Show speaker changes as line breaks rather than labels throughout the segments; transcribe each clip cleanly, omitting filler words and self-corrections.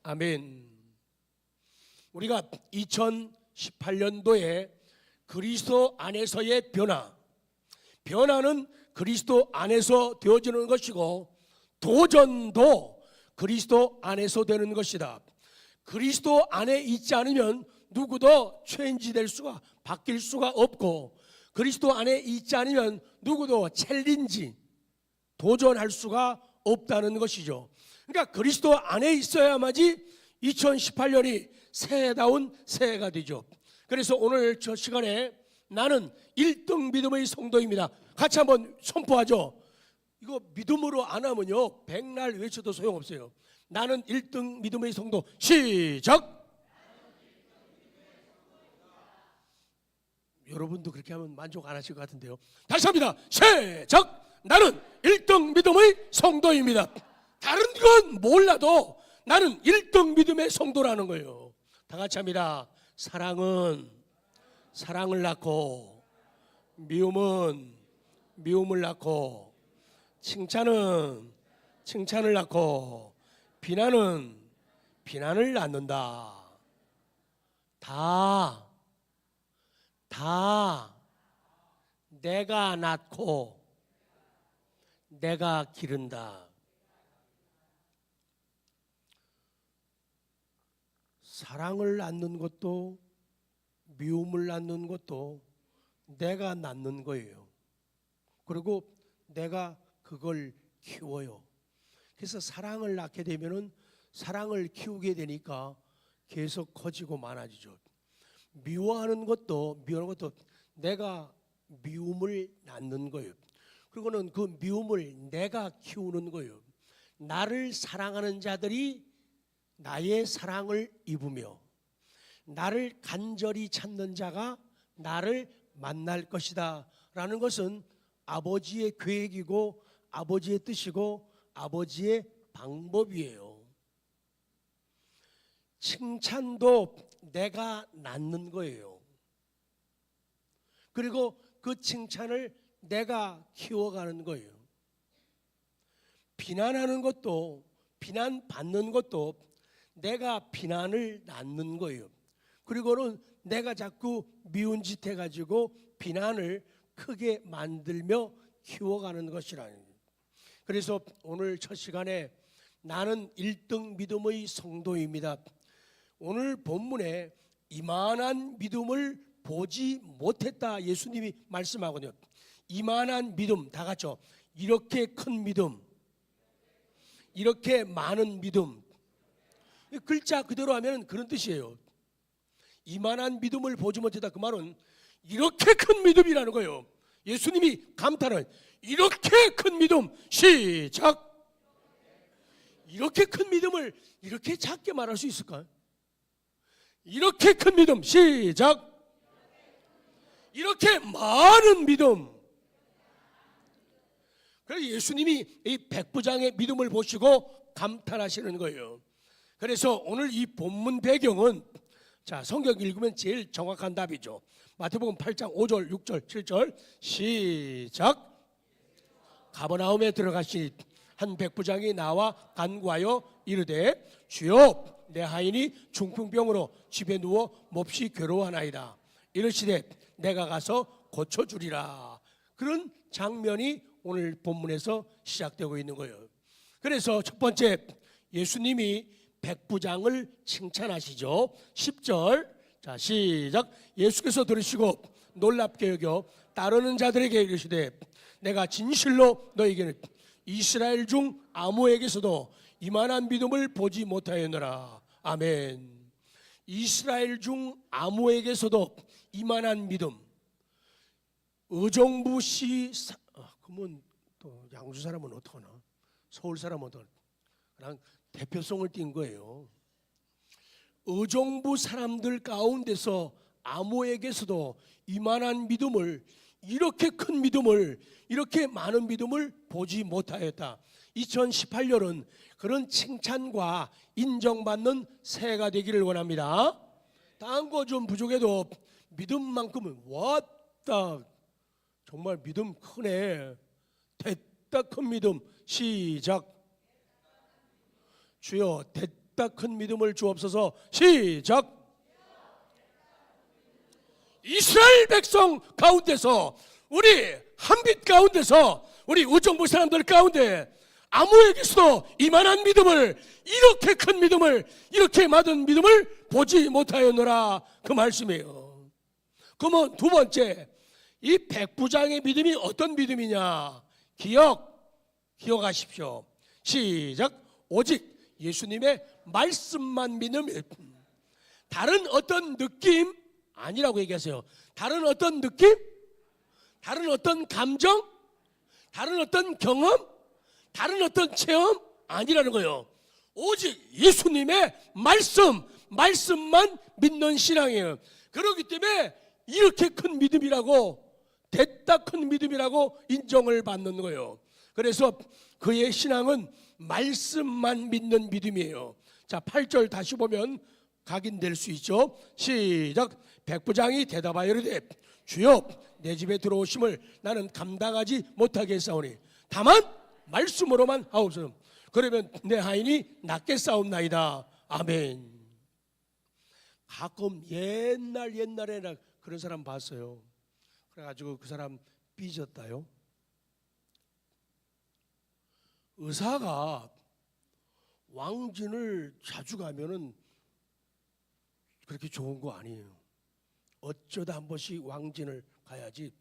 아멘. 우리가 2018년도에 그리스도 안에서의 변화는 그리스도 안에서 되어지는 것이고, 도전도 그리스도 안에서 되는 것이다. 그리스도 안에 있지 않으면 누구도 체인지 될 수가, 바뀔 수가 없고, 그리스도 안에 있지 않으면 누구도 챌린지, 도전할 수가 없다는 것이죠. 그러니까 그리스도 안에 있어야만이 2018년이 새해다운 새해가 되죠. 그래서 오늘 저 시간에 나는 1등 믿음의 성도입니다. 같이 한번 선포하죠. 이거 믿음으로 안 하면요, 백날 외쳐도 소용없어요. 나는 1등 믿음의 성도. 시작! 여러분도 그렇게 하면 만족 안 하실 것 같은데요. 다시 합니다. 시작! 나는 1등 믿음의 성도입니다. 다른 건 몰라도 나는 1등 믿음의 성도라는 거예요. 다 같이 합니다. 사랑은 사랑을 낳고, 미움은 미움을 낳고, 칭찬은 칭찬을 낳고, 비난은 비난을 낳는다. 다 내가 낳고 내가 기른다. 사랑을 낳는 것도 미움을 낳는 것도 내가 낳는 거예요. 그리고 내가 그걸 키워요. 그래서 사랑을 낳게 되면은 사랑을 키우게 되니까 계속 커지고 많아지죠. 미워하는 것도 내가 미움을 낳는 거예요. 그리고는 그 미움을 내가 키우는 거예요. 나를 사랑하는 자들이 나의 사랑을 입으며, 나를 간절히 찾는 자가 나를 만날 것이다 라는 것은 아버지의 계획이고, 아버지의 뜻이고, 아버지의 방법이에요. 칭찬도 내가 낳는 거예요. 그리고 그 칭찬을 내가 키워가는 거예요. 비난하는 것도, 비난받는 것도 내가 비난을 낳는 거예요. 그리고는 내가 자꾸 미운 짓 해가지고 비난을 크게 만들며 키워가는 것이라는 거예요. 그래서 오늘 첫 시간에 나는 1등 믿음의 성도입니다. 오늘 본문에 이만한 믿음을 보지 못했다 예수님이 말씀하거든요. 이만한 믿음, 다 같이요. 이렇게 큰 믿음, 이렇게 많은 믿음. 글자 그대로 하면 그런 뜻이에요. 이만한 믿음을 보지 못했다, 그 말은 이렇게 큰 믿음이라는 거예요. 예수님이 감탄을, 이렇게 큰 믿음. 시작! 이렇게 큰 믿음을 이렇게 작게 말할 수 있을까요? 이렇게 큰 믿음. 시작! 이렇게 많은 믿음. 그래서 예수님이 이 백부장의 믿음을 보시고 감탄하시는 거예요. 그래서 오늘 이 본문 배경은, 자, 성경 읽으면 제일 정확한 답이죠. 마태복음 8장 5절, 6절, 7절. 시작! 가버나움에 들어가시니 한 백부장이 나와 간구하여 이르되, 주여, 내 하인이 중풍병으로 집에 누워 몹시 괴로워하나이다. 이르시되 내가 가서 고쳐주리라. 그런 장면이 오늘 본문에서 시작되고 있는 거예요. 그래서 첫 번째, 예수님이 백부장을 칭찬하시죠. 10절. 자, 시작. 예수께서 들으시고 놀랍게 여겨 따르는 자들에게 이르시되, 내가 진실로 너에게는 이스라엘 중 아무에게서도 이만한 믿음을 보지 못하였노라. 아멘. 이스라엘 중 아무에게서도 이만한 믿음. 의정부시 그러면 또 양주 사람은 어떡하나? 서울 사람은 어떡하나? 그냥 대표성을 띈 거예요. 의정부 사람들 가운데서 아무에게서도 이만한 믿음을, 이렇게 큰 믿음을, 이렇게 많은 믿음을 보지 못하였다. 2018년은 그런 칭찬과 인정받는 새해가 되기를 원합니다. 다른 거 좀 부족해도 믿음만큼은 왔다, 정말 믿음 크네, 됐다 큰 믿음. 시작. 주여, 됐다 큰 믿음을 주옵소서. 시작. 이스라엘 백성 가운데서, 우리 한빛 가운데서, 우리 우정부 사람들 가운데 아무에게서도 이만한 믿음을, 이렇게 큰 믿음을, 이렇게 많은 믿음을 보지 못하였노라, 그 말씀이에요. 그러면 두 번째, 이 백부장의 믿음이 어떤 믿음이냐? 기억하십시오. 시작. 오직 예수님의 말씀만 믿는 믿음. 다른 어떤 느낌 아니라고 얘기하세요. 다른 어떤 느낌? 다른 어떤 감정? 다른 어떤 경험? 다른 어떤 체험? 아니라는 거예요. 오직 예수님의 말씀만 믿는 신앙이에요. 그렇기 때문에 이렇게 큰 믿음이라고, 됐다 큰 믿음이라고 인정을 받는 거예요. 그래서 그의 신앙은 말씀만 믿는 믿음이에요. 자, 8절 다시 보면 각인될 수 있죠. 시작. 백부장이 대답하여 이르되 주여, 내 집에 들어오심을 나는 감당하지 못하겠사오니 다만 말씀으로만 하옵소서. 그러면 내 하인이 낫게 싸움나이다. 아멘. 가끔 옛날에 나 그런 사람 봤어요. 그래가지고 그 사람 삐졌다요. 의사가 왕진을 자주 가면은 그렇게 좋은 거 아니에요. 어쩌다 한 번씩 왕진을 가야지.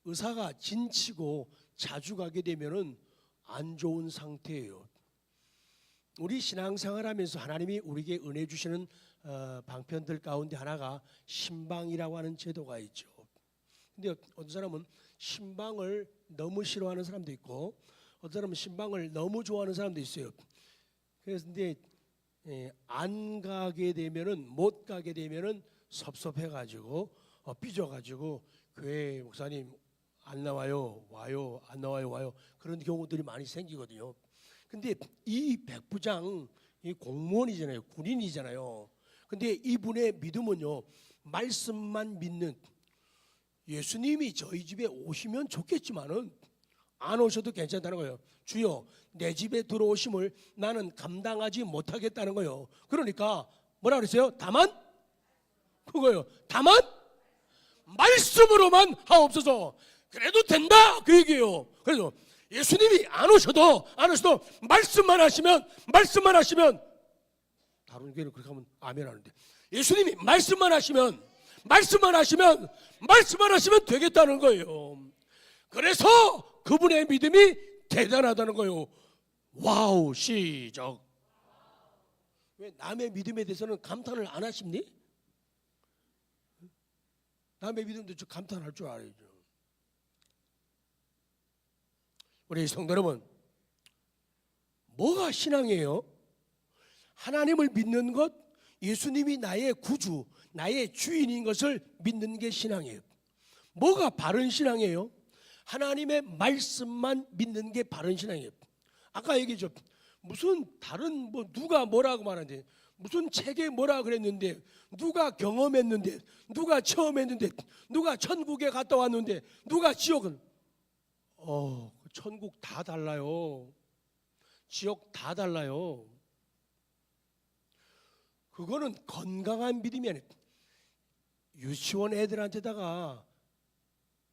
의사가 진치고 자주 가게 되면은 안 좋은 상태예요. 우리 신앙생활하면서 하나님이 우리에게 은혜 주시는 방편들 가운데 하나가 신방이라고 하는 제도가 있죠. 근데 어떤 사람은 신방을 너무 싫어하는 사람도 있고, 어떤 사람은 신방을 너무 좋아하는 사람도 있어요. 그래서 근데 안 가게 되면은, 못 가게 되면은 섭섭해가지고 삐져가지고 교회 목사님 안 나와요, 와요, 안 나와요, 와요, 그런 경우들이 많이 생기거든요. 근데 이 백부장, 이 공무원이잖아요, 군인이잖아요. 근데 이분의 믿음은요, 말씀만 믿는, 예수님이 저희 집에 오시면 좋겠지만은 안 오셔도 괜찮다는 거예요. 주여, 내 집에 들어오심을 나는 감당하지 못하겠다는 거예요. 그러니까 뭐라 그랬어요? 다만 그거예요. 다만 말씀으로만 하옵소서. 그래도 된다, 그 얘기예요. 그래서 예수님이 안 오셔도 말씀만 하시면 다른 교회는 그렇게 하면 아멘 하는데, 예수님이 말씀만 하시면 되겠다는 거예요. 그래서 그분의 믿음이 대단하다는 거예요. 와우. 시작. 왜 남의 믿음에 대해서는 감탄을 안 하십니? 남의 믿음도 좀 감탄할 줄 알아야죠. 우리 성도 여러분, 뭐가 신앙이에요? 하나님을 믿는 것, 예수님이 나의 구주, 나의 주인인 것을 믿는 게 신앙이에요. 뭐가 바른 신앙이에요? 하나님의 말씀만 믿는 게 바른 신앙이에요. 아까 얘기했죠. 무슨 다른 누가 뭐라고 말하는데, 무슨 책에 뭐라 그랬는데, 누가 경험했는데, 누가 처음 했는데, 누가 천국에 갔다 왔는데, 누가 지옥은 천국 다 달라요. 지옥 다 달라요. 그거는 건강한 믿음이 아니에요. 유치원 애들한테다가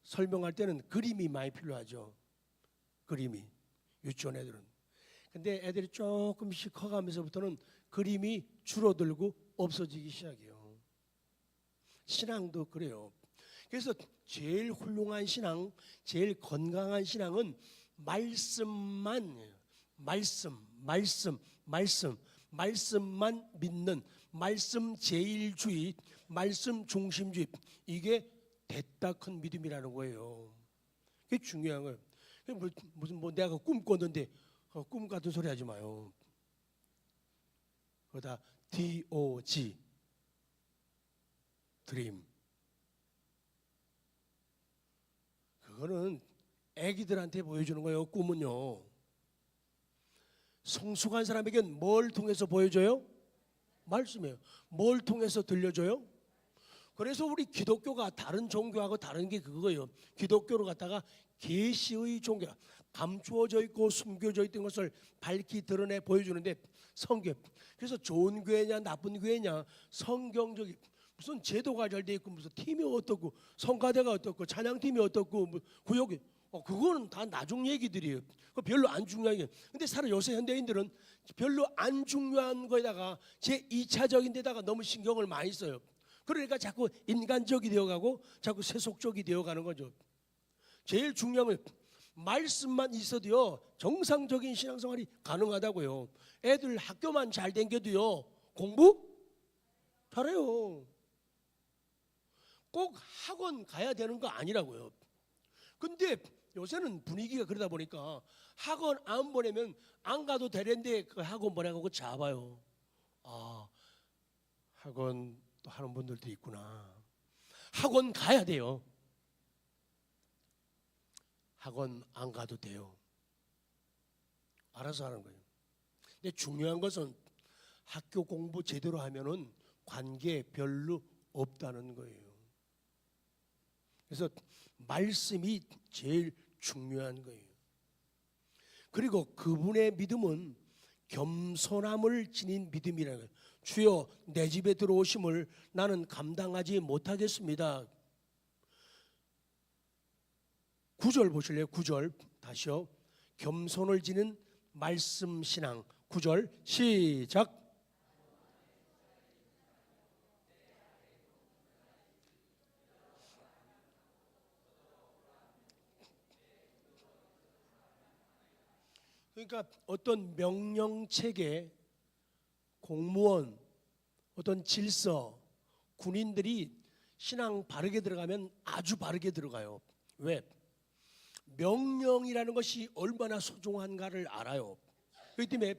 설명할 때는 그림이 많이 필요하죠. 그림이, 유치원 애들은. 근데 애들이 조금씩 커가면서부터는 그림이 줄어들고 없어지기 시작해요. 신앙도 그래요. 그래서 제일 훌륭한 신앙, 제일 건강한 신앙은 말씀만 믿는, 말씀 제일주의, 말씀 중심주의, 이게 됐다 큰 믿음이라는 거예요. 그게 중요한 거예요. 무슨 내가 꿈 꿨는데 꿈 같은 소리 하지 마요. 그거 다 DOG, 드림. 그거는 애기들한테 보여주는 거예요. 꿈은요. 성숙한 사람에겐 뭘 통해서 보여줘요? 말씀이에요. 뭘 통해서 들려줘요? 그래서 우리 기독교가 다른 종교하고 다른 게 그거예요. 기독교를 갖다가 계시의 종교, 감추어져 있고 숨겨져 있던 것을 밝히 드러내 보여주는데, 성경. 그래서 좋은 교회냐 나쁜 교회냐 성경적인 무슨 제도가 잘 돼 있고 무슨 팀이 어떻고 성가대가 어떻고 찬양팀이 어떻고 뭐 구역이 그거는 다 나중 얘기들이에요. 그거 별로 안 중요한 게. 근데 사실 요새 현대인들은 별로 안 중요한 거에다가 제 2차적인 데다가 너무 신경을 많이 써요. 그러니까 자꾸 인간적이 되어가고 자꾸 세속적이 되어가는 거죠. 제일 중요한 건 말씀만 있어도요 정상적인 신앙생활이 가능하다고요. 애들 학교만 잘 댕겨도요 공부 잘해요. 꼭 학원 가야 되는 거 아니라고요. 근데 요새는 분위기가 그러다 보니까 학원 안 보내면 안 가도 되는데 그 학원 보내고 잡아요. 아, 학원 또 하는 분들도 있구나. 학원 가야 돼요. 학원 안 가도 돼요. 알아서 하는 거예요. 근데 중요한 것은 학교 공부 제대로 하면은 관계 별로 없다는 거예요. 그래서 말씀이 제일 중요한 거예요. 그리고 그분의 믿음은 겸손함을 지닌 믿음이라는 거예요. 주여 내 집에 들어오심을 나는 감당하지 못하겠습니다. 9절 보실래요? 9절 다시요. 겸손을 지닌 말씀 신앙. 9절 시작. 그러니까 어떤 명령체계, 공무원, 어떤 질서, 군인들이 신앙 바르게 들어가면 아주 바르게 들어가요. 왜? 명령이라는 것이 얼마나 소중한가를 알아요. 그렇기 때문에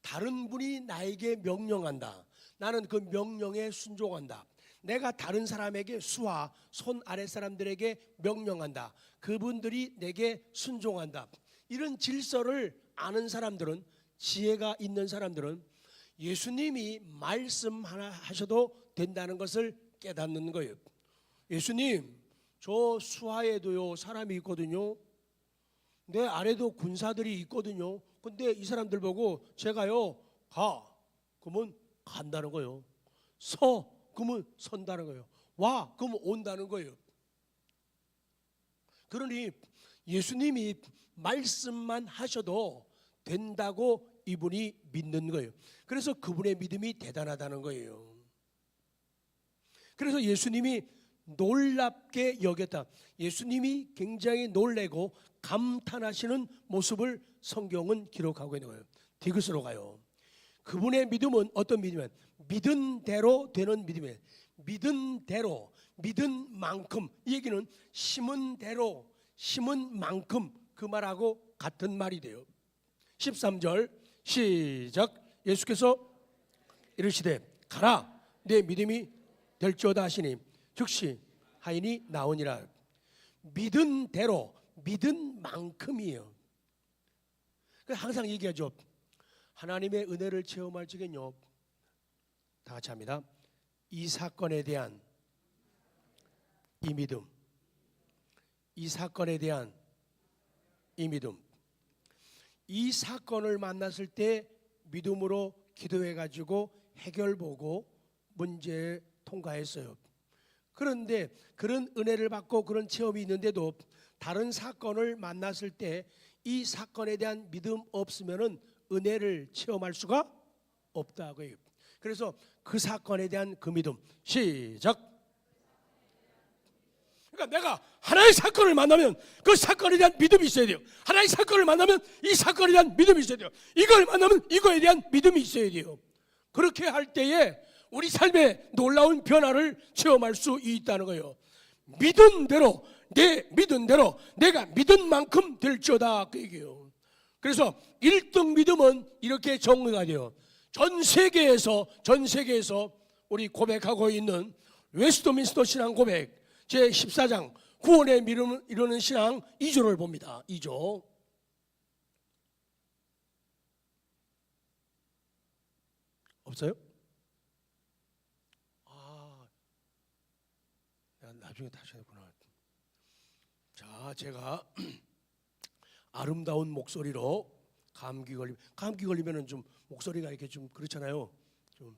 다른 분이 나에게 명령한다. 나는 그 명령에 순종한다. 내가 다른 사람에게 수하, 손 아래 사람들에게 명령한다. 그분들이 내게 순종한다. 이런 질서를 아는 사람들은, 지혜가 있는 사람들은 예수님이 말씀 하나 하셔도 된다는 것을 깨닫는 거예요. 예수님, 저 수하에도요 사람이 있거든요. 내 아래도 군사들이 있거든요. 근데 이 사람들 보고 제가요 가 그러면 간다는 거예요. 서 그러면 선다는 거예요. 와 그러면 온다는 거예요. 그러니 예수님이 말씀만 하셔도 된다고 이분이 믿는 거예요. 그래서 그분의 믿음이 대단하다는 거예요. 그래서 예수님이 놀랍게 여겼다. 예수님이 굉장히 놀래고 감탄하시는 모습을 성경은 기록하고 있는 거예요. 뒤끝으로 가요. 그분의 믿음은 어떤 믿음이냐? 믿은 대로 되는 믿음이에요. 믿은 대로, 믿은 만큼. 이 얘기는 심은 대로, 심은 만큼 그 말하고 같은 말이 돼요. 13절 시작. 예수께서 이르시되 가라 내 믿음이 될지어다 하시니 즉시 하인이 나오니라. 믿은 대로 믿은 만큼이에요. 항상 얘기하죠. 하나님의 은혜를 체험할 적엔요 다 같이 합니다. 이 사건에 대한 이 믿음, 이 사건에 대한 이 믿음, 이 사건을 만났을 때 믿음으로 기도해가지고 해결 보고 문제 통과했어요. 그런데 그런 은혜를 받고 그런 체험이 있는데도 다른 사건을 만났을 때 이 사건에 대한 믿음 없으면은 은혜를 체험할 수가 없다고 해요. 그래서 그 사건에 대한 그 믿음 시작. 그러니까 내가 하나의 사건을 만나면 그 사건에 대한 믿음이 있어야 돼요. 하나의 사건을 만나면 이 사건에 대한 믿음이 있어야 돼요. 이걸 만나면 이거에 대한 믿음이 있어야 돼요. 그렇게 할 때에 우리 삶에 놀라운 변화를 체험할 수 있다는 거예요. 믿은 대로, 내 믿은 대로 내가 믿은 만큼 될지어다 그 얘기예요. 그래서 1등 믿음은 이렇게 정의가 돼요. 전 세계에서 우리 고백하고 있는 웨스트민스터 신앙 고백 제14장 구원의 믿음을 이루는 신앙 2조를 봅니다. 2조. 없어요? 나중에 다시 하구나. 자, 제가 아름다운 목소리로 감기 걸리면은 좀 목소리가 이렇게 좀 그렇잖아요. 좀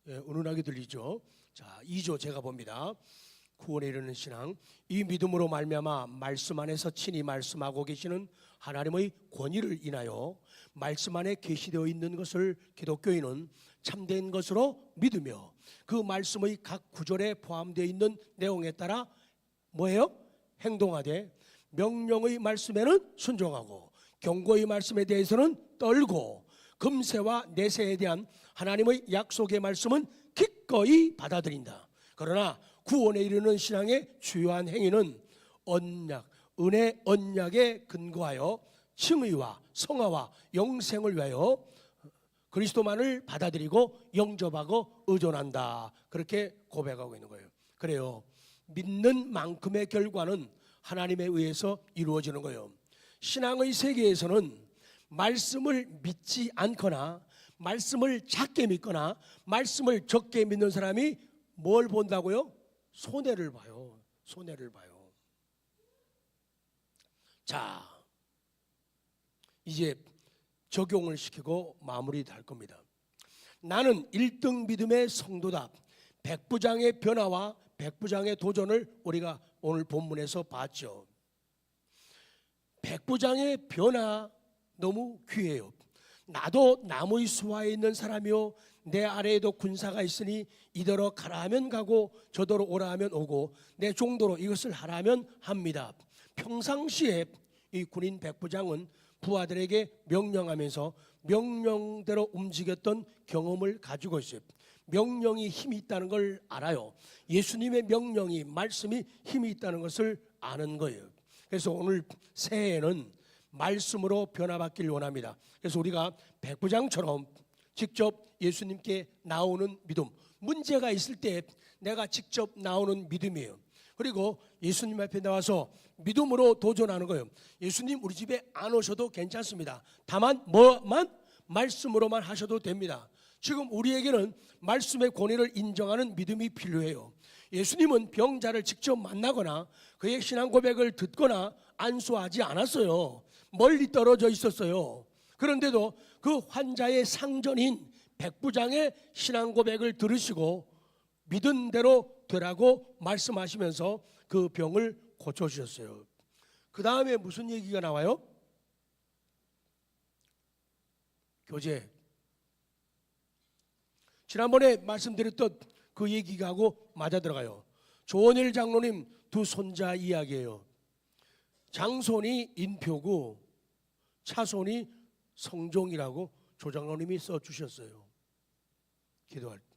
은은하게 들리죠. 자, 2조 제가 봅니다. 구원에 이르는 신앙. 이 믿음으로 말미암아 말씀 안에서 친히 말씀하고 계시는 하나님의 권위를 인하여 말씀 안에 계시되어 있는 것을 기독교인은 참된 것으로 믿으며 그 말씀의 각 구절에 포함되어 있는 내용에 따라 뭐예요? 행동하되 명령의 말씀에는 순종하고 경고의 말씀에 대해서는 떨고 금세와 내세에 대한 하나님의 약속의 말씀은 기꺼이 받아들인다. 그러나 구원에 이르는 신앙의 주요한 행위는 언약, 은혜 언약에 근거하여 칭의와 성화와 영생을 위하여 그리스도만을 받아들이고 영접하고 의존한다. 그렇게 고백하고 있는 거예요. 그래요. 믿는 만큼의 결과는 하나님에 의해서 이루어지는 거예요. 신앙의 세계에서는 말씀을 믿지 않거나 말씀을 작게 믿거나 말씀을 적게 믿는 사람이 뭘 본다고요? 손해를 봐요. 손해를 봐요. 자, 이제 적용을 시키고 마무리될 겁니다. 나는 1등 믿음의 성도다. 백부장의 변화와 백부장의 도전을 우리가 오늘 본문에서 봤죠. 백부장의 변화 너무 귀해요. 나도 나무의 수하에 있는 사람이요 내 아래에도 군사가 있으니 이더러 가라 하면 가고 저더러 오라 하면 오고 내 종도로 이것을 하라 하면 합니다. 평상시에 이 군인 백부장은 부하들에게 명령하면서 명령대로 움직였던 경험을 가지고 있어요. 명령이 힘이 있다는 걸 알아요. 예수님의 명령이 말씀이 힘이 있다는 것을 아는 거예요. 그래서 오늘 새해에는 말씀으로 변화받기를 원합니다. 그래서 우리가 백부장처럼 직접 예수님께 나오는 믿음, 문제가 있을 때 내가 직접 나오는 믿음이에요. 그리고 예수님 앞에 나와서 믿음으로 도전하는 거예요. 예수님 우리 집에 안 오셔도 괜찮습니다. 다만 뭐만? 말씀으로만 하셔도 됩니다. 지금 우리에게는 말씀의 권위를 인정하는 믿음이 필요해요. 예수님은 병자를 직접 만나거나 그의 신앙 고백을 듣거나 안수하지 않았어요. 멀리 떨어져 있었어요. 그런데도 그 환자의 상전인 백부장의 신앙 고백을 들으시고 믿은 대로 되라고 말씀하시면서 그 병을 고쳐주셨어요. 그 다음에 무슨 얘기가 나와요? 교제. 지난번에 말씀드렸던 그 얘기가 하고 맞아 들어가요. 조원일 장로님 두 손자 이야기예요. 장손이 인표고 차손이 성종이라고 조 장로님이 써주셨어요. 기도할 때.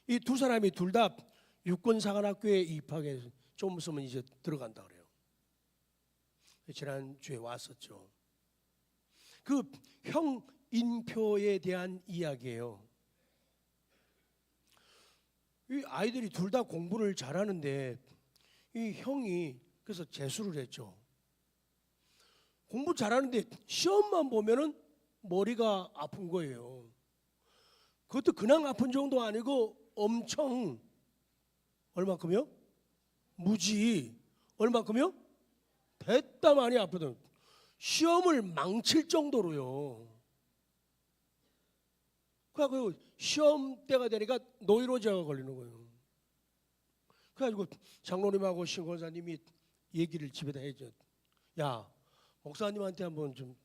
이 두 사람이 둘 다 육군사관학교에 입학해서 좀 있으면 이제 들어간다 그래요. 지난주에 왔었죠. 그 형 인표에 대한 이야기예요. 이 아이들이 둘 다 공부를 잘하는데 이 형이 그래서 재수를 했죠. 공부 잘하는데 시험만 보면은 머리가 아픈 거예요. 그것도 그냥 아픈 정도 아니고 엄청 얼마큼요? 무지 얼마큼요? 됐다 많이 아프던 시험을 망칠 정도로요. 그래서 시험 때가 되니까 노이로제가 걸리는 거예요. 그래가지고 장로님하고 신고사님이 얘기를 집에다 해줘. 야, 목사님한테 한번 좀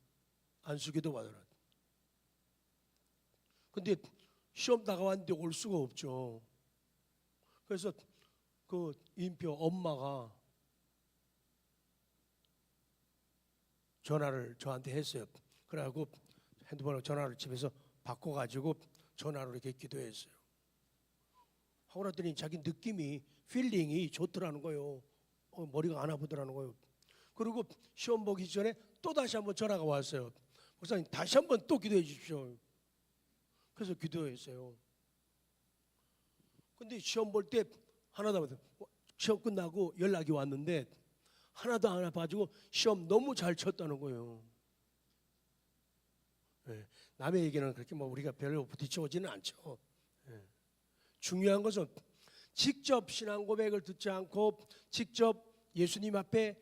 안수기도 받아라. 근데 시험 다가왔는데 올 수가 없죠. 그래서 그 인표 엄마가 전화를 저한테 했어요. 그래가지고 핸드폰으로 전화를 집에서 바꿔가지고 전화로 이렇게 기도했어요. 하고 났더니 자기 느낌이 필링이 좋더라는 거예요. 머리가 안 아프더라는 거예요. 그리고 시험 보기 전에 또 다시 한번 전화가 왔어요. 목사님 다시 한번 또 기도해 주십시오. 그래서 기도했어요. 근데 시험 볼 때 하나도 안 아파요. 시험 끝나고 연락이 왔는데 하나도 안 아파가지고 시험 너무 잘 쳤다는 거예요. 네. 남의 얘기는 그렇게 뭐 우리가 별로 부딪혀오지는 않죠. 네. 중요한 것은 직접 신앙 고백을 듣지 않고 직접 예수님 앞에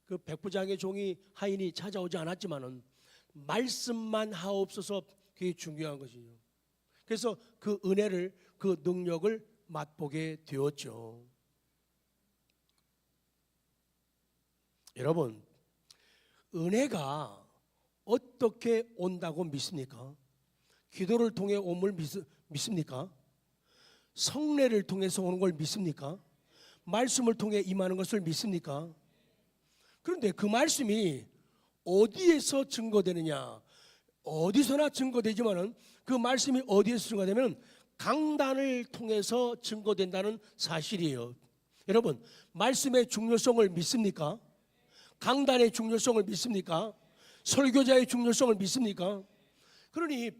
그 백부장의 종이 하인이 찾아오지 않았지만은 말씀만 하옵소서. 그게 중요한 것이죠. 그래서 그 은혜를, 그 능력을 맛보게 되었죠. 여러분, 은혜가 어떻게 온다고 믿습니까? 기도를 통해 옴을 믿습니까? 성례를 통해서 오는 걸 믿습니까? 말씀을 통해 임하는 것을 믿습니까? 그런데 그 말씀이 어디에서 증거되느냐? 어디서나 증거되지만은 그 말씀이 어디에서 증거되면 강단을 통해서 증거된다는 사실이에요. 여러분, 말씀의 중요성을 믿습니까? 강단의 중요성을 믿습니까? 설교자의 중요성을 믿습니까? 그러니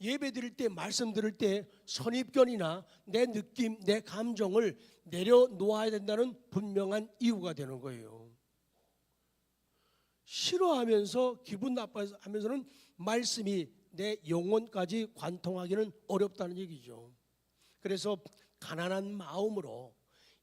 예배 드릴 때, 말씀 들을 때 선입견이나 내 느낌, 내 감정을 내려놓아야 된다는 분명한 이유가 되는 거예요. 싫어하면서 기분 나빠하면서는 말씀이 내 영혼까지 관통하기는 어렵다는 얘기죠. 그래서 가난한 마음으로,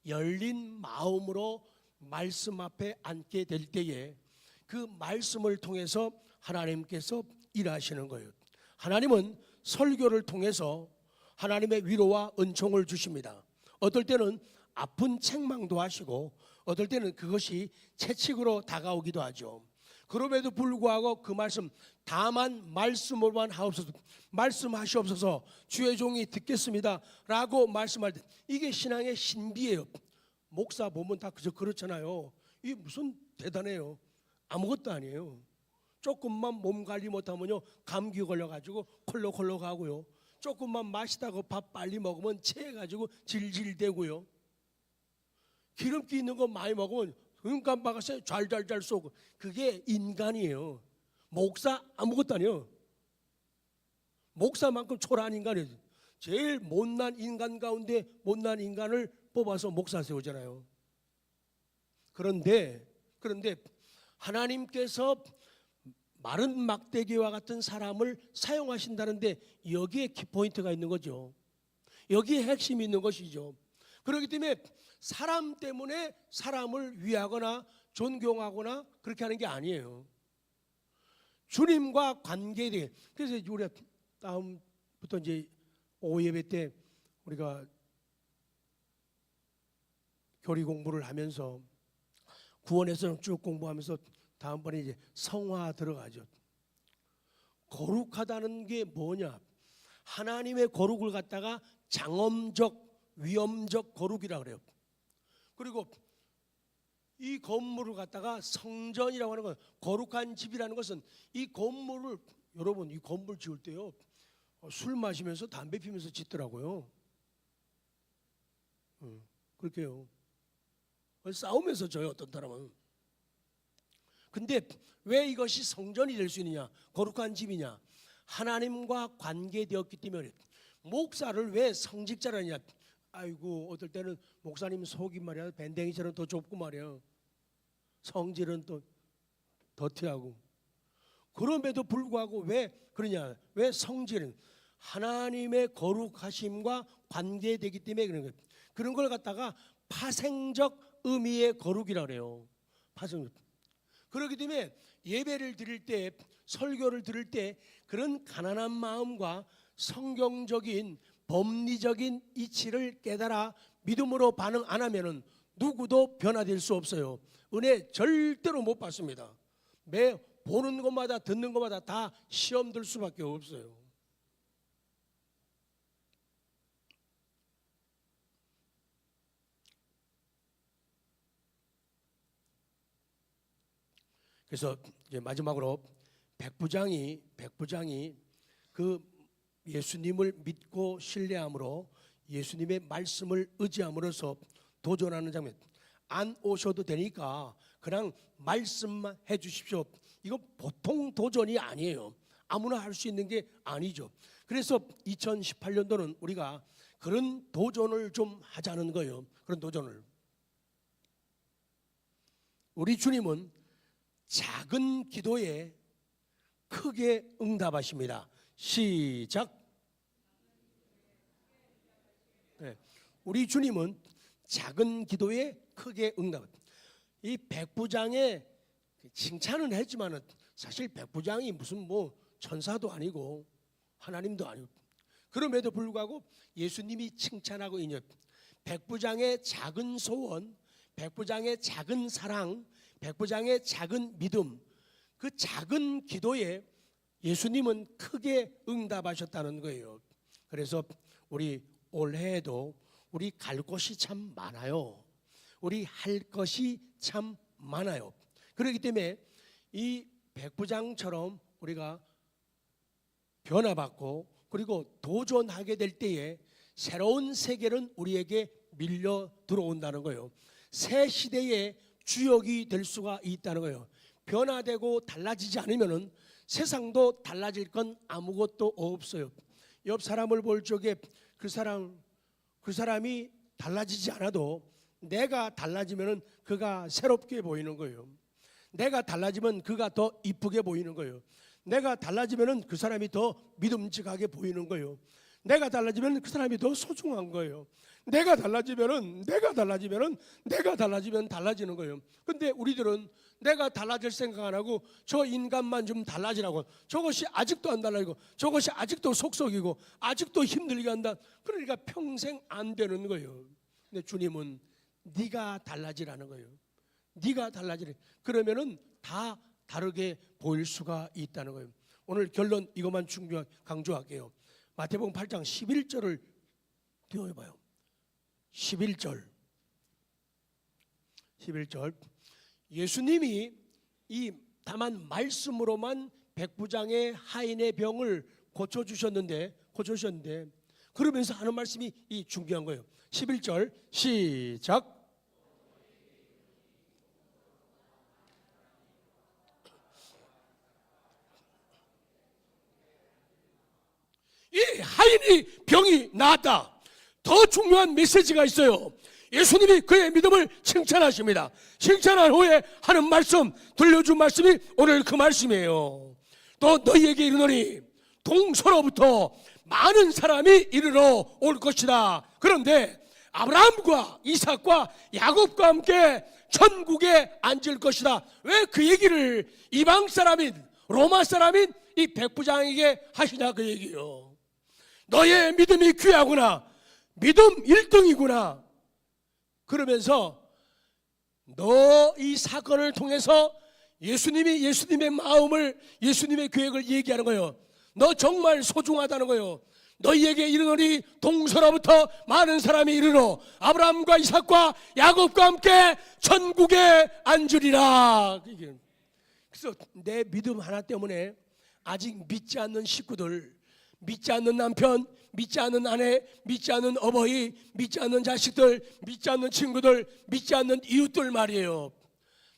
열린 마음으로 말씀 앞에 앉게 될 때에 그 말씀을 통해서 하나님께서 일하시는 거예요. 하나님은 설교를 통해서 하나님의 위로와 은총을 주십니다. 어떨 때는 아픈 책망도 하시고 어떨 때는 그것이 채찍으로 다가오기도 하죠. 그럼에도 불구하고 그 말씀, 다만 말씀으로만 하옵소서, 말씀하시옵소서, 주의 종이 듣겠습니다 라고 말씀할 때, 이게 신앙의 신비예요. 목사 보면 다 그저 그렇잖아요. 이게 무슨 대단해요. 아무것도 아니에요. 조금만 몸 관리 못하면요 감기 걸려가지고 콜록콜록 하고요, 조금만 마시다가 밥 빨리 먹으면 체해가지고 질질대고요, 기름기 있는 거 많이 먹으면 눈 깜빡해서 잘잘잘 쏘고, 그게 인간이에요. 목사 아무것도 아니에요. 목사만큼 초라한 인간이에요. 제일 못난 인간 가운데 못난 인간을 뽑아서 목사 세우잖아요. 그런데 하나님께서 마른 막대기와 같은 사람을 사용하신다는데 여기에 키포인트가 있는 거죠. 여기에 핵심이 있는 것이죠. 그렇기 때문에 사람 때문에 사람을 위하거나 존경하거나 그렇게 하는 게 아니에요. 주님과 관계에, 그래서 우리가 다음부터 이제 오후 예배 때 우리가 교리 공부를 하면서 구원에서는 쭉 공부하면서 다음번에 이제 성화 들어가죠. 거룩하다는 게 뭐냐? 하나님의 거룩을 갖다가 장엄적, 위엄적 거룩이라 그래요. 그리고 이 건물을 갖다가 성전이라고 하는 건, 거룩한 집이라는 것은 이 건물을, 여러분 이 건물 지을 때요 술 마시면서 담배 피면서 짓더라고요. 그렇게요. 싸우면서 져요 어떤 사람은. 근데 왜 이것이 성전이 될 수 있느냐, 거룩한 집이냐? 하나님과 관계되었기 때문에. 목사를 왜 성직자라냐? 아이고 어떨 때는 목사님 속이 말이야 밴댕이처럼 더 좁고 말이야, 성질은 또 더티하고. 그럼에도 불구하고 왜 그러냐? 왜 성질은 하나님의 거룩하심과 관계되기 때문에 그런 거예요. 그런 걸 갖다가 파생적 의미의 거룩이라 그래요. 파생적. 그렇기 때문에 예배를 드릴 때, 설교를 들을 때 그런 가난한 마음과 성경적인 법리적인 이치를 깨달아 믿음으로 반응 안 하면은 누구도 변화될 수 없어요. 은혜 절대로 못 받습니다. 매 보는 것마다 듣는 것마다 다 시험 들 수밖에 없어요. 그래서 이제 마지막으로 백부장이 그 예수님을 믿고 신뢰함으로 예수님의 말씀을 의지함으로써 도전하는 장면. 안 오셔도 되니까 그냥 말씀만 해 주십시오. 이거 보통 도전이 아니에요. 아무나 할 수 있는 게 아니죠. 그래서 2018년도는 우리가 그런 도전을 좀 하자는 거예요. 그런 도전을. 우리 주님은 작은 기도에 크게 응답하십니다. 시작. 네. 우리 주님은 작은 기도에 크게 응답. 이 백부장의 칭찬은 했지만은 사실 백부장이 무슨 뭐 천사도 아니고 하나님도 아니고, 그럼에도 불구하고 예수님이 칭찬하고 있는 백부장의 작은 소원, 백부장의 작은 사랑, 백부장의 작은 믿음, 그 작은 기도에 예수님은 크게 응답하셨다는 거예요. 그래서 우리 올해에도 우리 갈 곳이 참 많아요. 우리 할 것이 참 많아요. 그렇기 때문에 이 백부장처럼 우리가 변화받고 그리고 도전하게 될 때에 새로운 세계는 우리에게 밀려 들어온다는 거예요. 새 시대의 주역이 될 수가 있다는 거예요. 변화되고 달라지지 않으면 세상도 달라질 건 아무것도 없어요. 옆 사람을 볼 적에 그 사람이 달라지지 않아도 내가 달라지면 그가 새롭게 보이는 거예요. 내가 달라지면 그가 더 이쁘게 보이는 거예요. 내가 달라지면 그 사람이 더 믿음직하게 보이는 거예요. 내가 달라지면 그 사람이 더 소중한 거예요. 내가 달라지면 달라지는 거예요. 근데 우리들은 내가 달라질 생각 안 하고 저 인간만 좀 달라지라고, 저것이 아직도 안 달라지고 저것이 아직도 속속이고 아직도 힘들게 한다. 그러니까 평생 안 되는 거예요. 근데 주님은 네가 달라지라는 거예요. 네가 달라지래. 그러면은 다 다르게 보일 수가 있다는 거예요. 오늘 결론 이것만 강조할게요. 마태복음 8장 11절을 띄워봐요. 11절. 예수님이 이 다만 말씀으로만 백부장의 하인의 병을 고쳐주셨는데 그러면서 하는 말씀이 이 중요한 거예요. 11절 시작. 이 하인이 병이 나았다. 더 중요한 메시지가 있어요. 예수님이 그의 믿음을 칭찬하십니다. 칭찬한 후에 하는 말씀, 들려준 말씀이 오늘 그 말씀이에요. 또 너희에게 이르노니 동서로부터 많은 사람이 이르러 올 것이다. 그런데 아브라함과 이삭과 야곱과 함께 천국에 앉을 것이다. 왜 그 얘기를 이방 사람인 로마 사람인 이 백부장에게 하시냐 그 얘기요. 너의 믿음이 귀하구나. 믿음 1등이구나. 그러면서 너 이 사건을 통해서 예수님의 마음을, 예수님의 계획을 얘기하는 거예요. 너 정말 소중하다는 거예요. 너희에게 이르노니 동서로부터 많은 사람이 이르러 아브라함과 이삭과 야곱과 함께 천국에 앉으리라. 그래서 내 믿음 하나 때문에 아직 믿지 않는 식구들, 믿지 않는 남편, 믿지 않는 아내, 믿지 않는 어버이, 믿지 않는 자식들, 믿지 않는 친구들, 믿지 않는 이웃들 말이에요.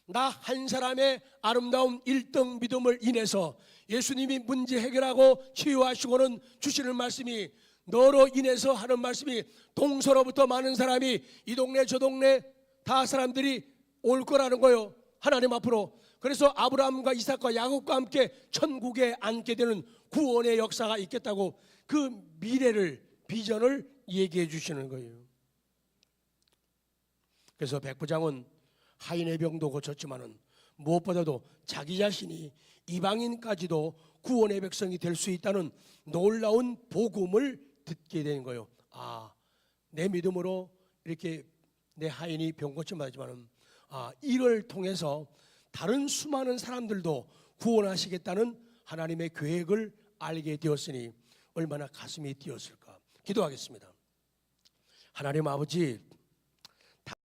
나 한 사람의 아름다운 1등 믿음을 인해서 예수님이 문제 해결하고 치유하시고는 주시는 말씀이, 너로 인해서 하는 말씀이 동서로부터 많은 사람이 이 동네 저 동네 다 사람들이 올 거라는 거예요. 하나님 앞으로. 그래서 아브라함과 이삭과 야곱과 함께 천국에 앉게 되는 구원의 역사가 있겠다고 그 미래를, 비전을 얘기해 주시는 거예요. 그래서 백부장은 하인의 병도 고쳤지만은 무엇보다도 자기 자신이 이방인까지도 구원의 백성이 될 수 있다는 놀라운 복음을 듣게 된 거예요. 아, 내 믿음으로 이렇게 내 하인이 병 고침받지만은 이를 통해서 다른 수많은 사람들도 구원하시겠다는 하나님의 계획을 알게 되었으니 얼마나 가슴이 뛰었을까. 기도하겠습니다. 하나님 아버지,